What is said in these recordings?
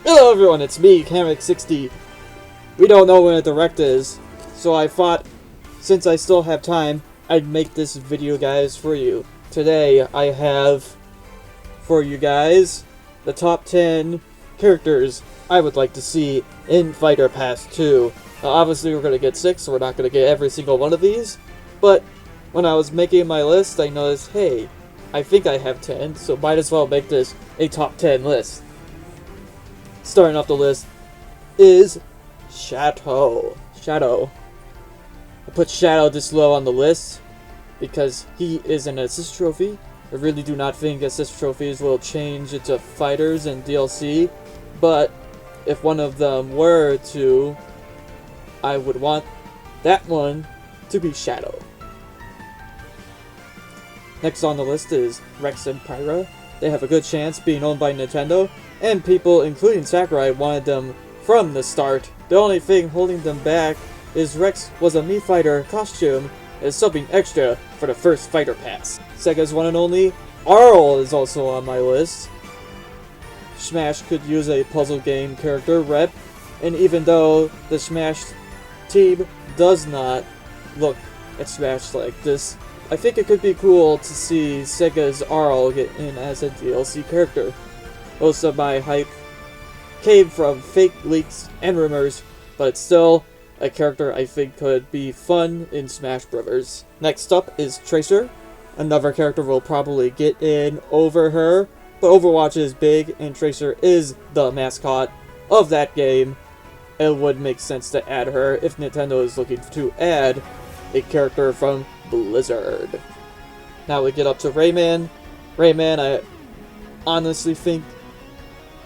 Hello everyone, it's me, Kamek60. We don't know when a direct is, so I thought, since I still have time, I'd make this video, guys, for you. Today, I have, for you guys, the top 10 characters I would like to see in Fighter Pass 2. Now, obviously, we're going to get 6, so we're not going to get every single one of these, but when I was making my list, I noticed, hey, I think I have 10, so might as well make this a top 10 list. Starting off the list is Shadow. I put Shadow this low on the list because he is an assist trophy. I really do not think assist trophies will change into fighters and DLC, but if one of them were to, I would want that one to be Shadow. Next on the list is Rex and Pyra. They have a good chance being owned by Nintendo, and people, including Sakurai, wanted them from the start. The only thing holding them back is Rex was a Mii Fighter costume as something extra for the first Fighter Pass. Sega's one and only Arl is also on my list. Smash could use a puzzle game character rep, and even though the Smash team does not look at Smash like this, I think it could be cool to see Sega's Arl get in as a DLC character. Most of my hype came from fake leaks and rumors, but it's still a character I think could be fun in Smash Bros. Next up is Tracer. Another character will probably get in over her, but Overwatch is big and Tracer is the mascot of that game. It would make sense to add her if Nintendo is looking to add a character from Blizzard. Now we get up to Rayman. Rayman, I honestly think,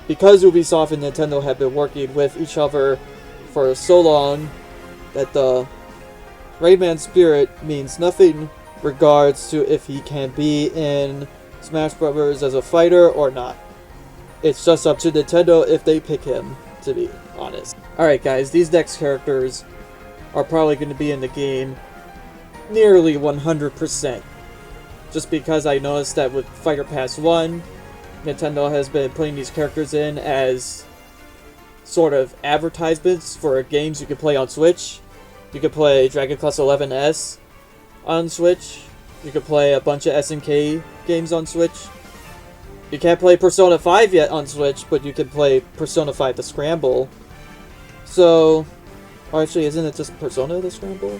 because Ubisoft and Nintendo have been working with each other for so long, that the Rayman spirit means nothing regards to if he can be in Smash Bros. As a fighter or not. It's just up to Nintendo if they pick him, to be honest. Alright guys, these next characters are probably going to be in the game nearly 100%. Just because I noticed that with Fighter Pass 1, Nintendo has been putting these characters in as sort of advertisements for games you can play on Switch. You can play Dragon Quest XI S on Switch. You can play a bunch of SNK games on Switch. You can't play Persona 5 yet on Switch, but you can play Persona 5 The Scramble. So, or actually, isn't it just Persona The Scramble?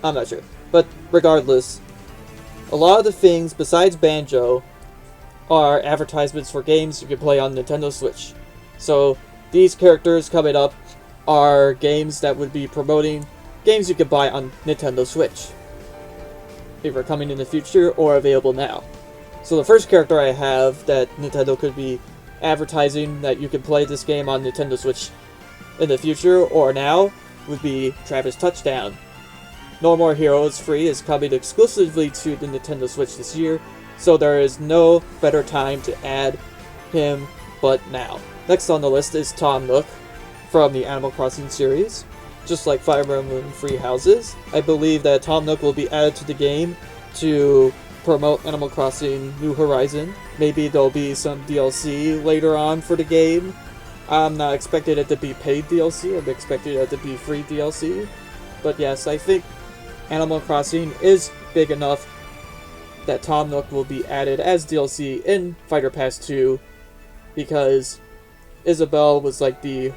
I'm not sure. But regardless, a lot of the things besides Banjo are advertisements for games you can play on Nintendo Switch. So these characters coming up are games that would be promoting games you can buy on Nintendo Switch, either coming in the future or available now. So the first character I have that Nintendo could be advertising that you can play this game on Nintendo Switch in the future or now would be Travis Touchdown. No More Heroes Free is coming exclusively to the Nintendo Switch this year, so there is no better time to add him but now. Next on the list is Tom Nook from the Animal Crossing series. Just like Fire Emblem Free Houses, I believe that Tom Nook will be added to the game to promote Animal Crossing New Horizon. Maybe there'll be some DLC later on for the game. I'm not expecting it to be paid DLC, I'm expecting it to be free DLC. But yes, I think Animal Crossing is big enough that Tom Nook will be added as DLC in Fighter Pass 2, because Isabelle was like the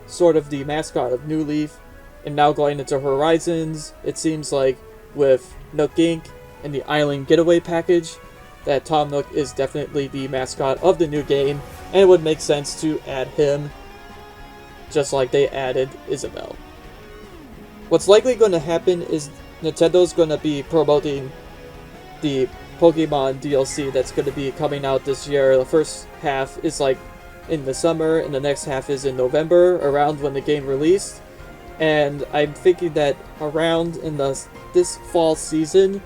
sort of the mascot of New Leaf, and now going into Horizons, it seems like with Nook Inc. and the Island Getaway package, that Tom Nook is definitely the mascot of the new game, and it would make sense to add him, just like they added Isabelle. What's likely going to happen is Nintendo's going to be promoting the Pokemon DLC that's going to be coming out this year. The first half is like in the summer, and the next half is in November, around when the game released. And I'm thinking that around in this fall season,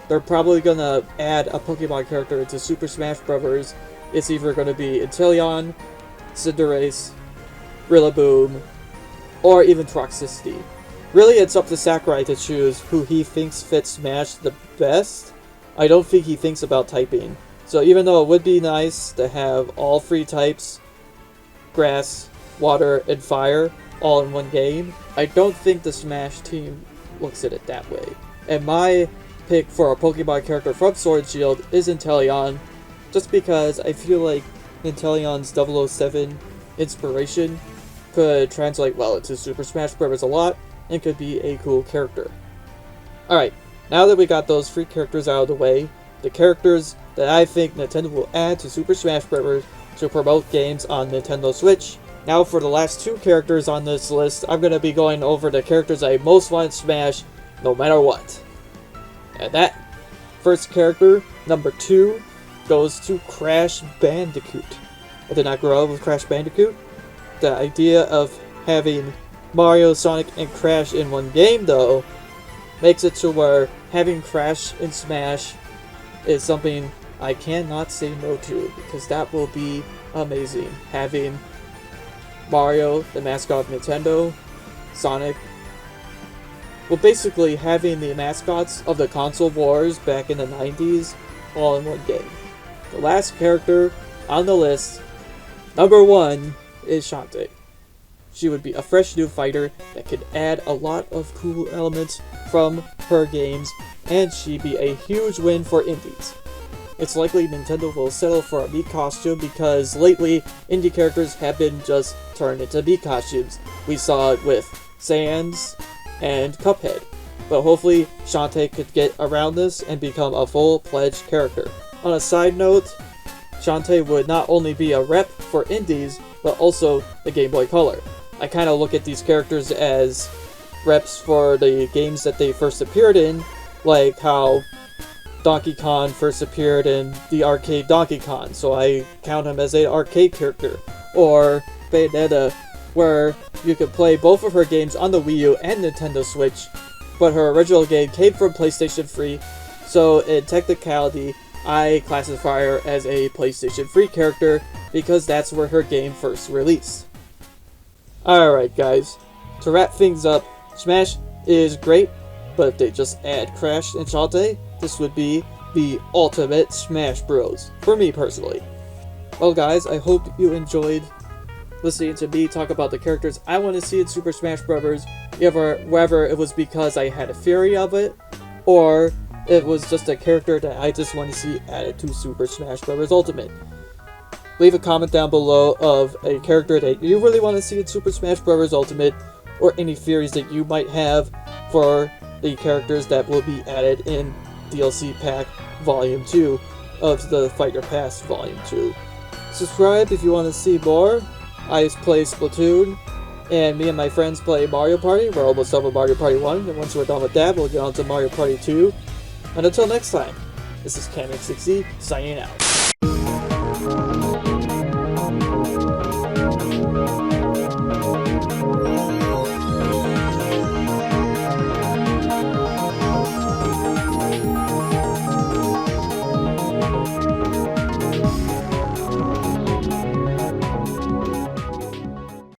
they're probably going to add a Pokemon character into Super Smash Bros. It's either going to be Inteleon, Cinderace, Rillaboom, or even Toxicity. Really, it's up to Sakurai to choose who he thinks fits Smash the best. I don't think he thinks about typing. So even though it would be nice to have all three types grass, water, and fire all in one game. I don't think the Smash team looks at it that way. And my pick for a Pokemon character from Sword and Shield is Inteleon, just because I feel like Inteleon's 007 inspiration could translate well into Super Smash Bros. A lot, and could be a cool character. Alright, now that we got those 3 characters out of the way, the characters that I think Nintendo will add to Super Smash Bros. To promote games on Nintendo Switch. Now for the last 2 characters on this list, I'm going to be going over the characters I most want to smash no matter what. And that first character, number 2, goes to Crash Bandicoot. I did not grow up with Crash Bandicoot. The idea of having Mario, Sonic, and Crash in one game, though, makes it to where having Crash in Smash is something I cannot say no to, because that will be amazing. Having Mario, the mascot of Nintendo, Sonic, well, basically having the mascots of the console wars back in the 90s all in one game. The last character on the list, number 1, is Shantae. She would be a fresh new fighter that could add a lot of cool elements from her games, and she'd be a huge win for indies. It's likely Nintendo will settle for a Mii costume because lately indie characters have been just turned into Mii costumes. We saw it with Sans and Cuphead, but hopefully Shantae could get around this and become a full-fledged character. On a side note, Shantae would not only be a rep for indies, but also the Game Boy Color. I kind of look at these characters as reps for the games that they first appeared in, like how Donkey Kong first appeared in the arcade Donkey Kong, so I count him as an arcade character. Or Bayonetta, where you could play both of her games on the Wii U and Nintendo Switch, but her original game came from PlayStation 3, so in technicality, I classify her as a PlayStation 3 character because that's where her game first released. Alright guys, to wrap things up, Smash is great, but if they just add Crash and Shantae, this would be the ultimate Smash Bros. For me personally. Well guys, I hope you enjoyed listening to me talk about the characters I want to see in Super Smash Bros. Whether it was because I had a theory of it, or it was just a character that I just want to see added to Super Smash Bros. Ultimate. Leave a comment down below of a character that you really want to see in Super Smash Bros. Ultimate, or any theories that you might have for the characters that will be added in DLC Pack Volume 2 of the Fighter Pass Volume 2. Subscribe if you want to see more. I play Splatoon, and me and my friends play Mario Party. We're almost done with Mario Party 1, and once we're done with that, we'll get on to Mario Party 2. And until next time, this is Cameron60 signing out.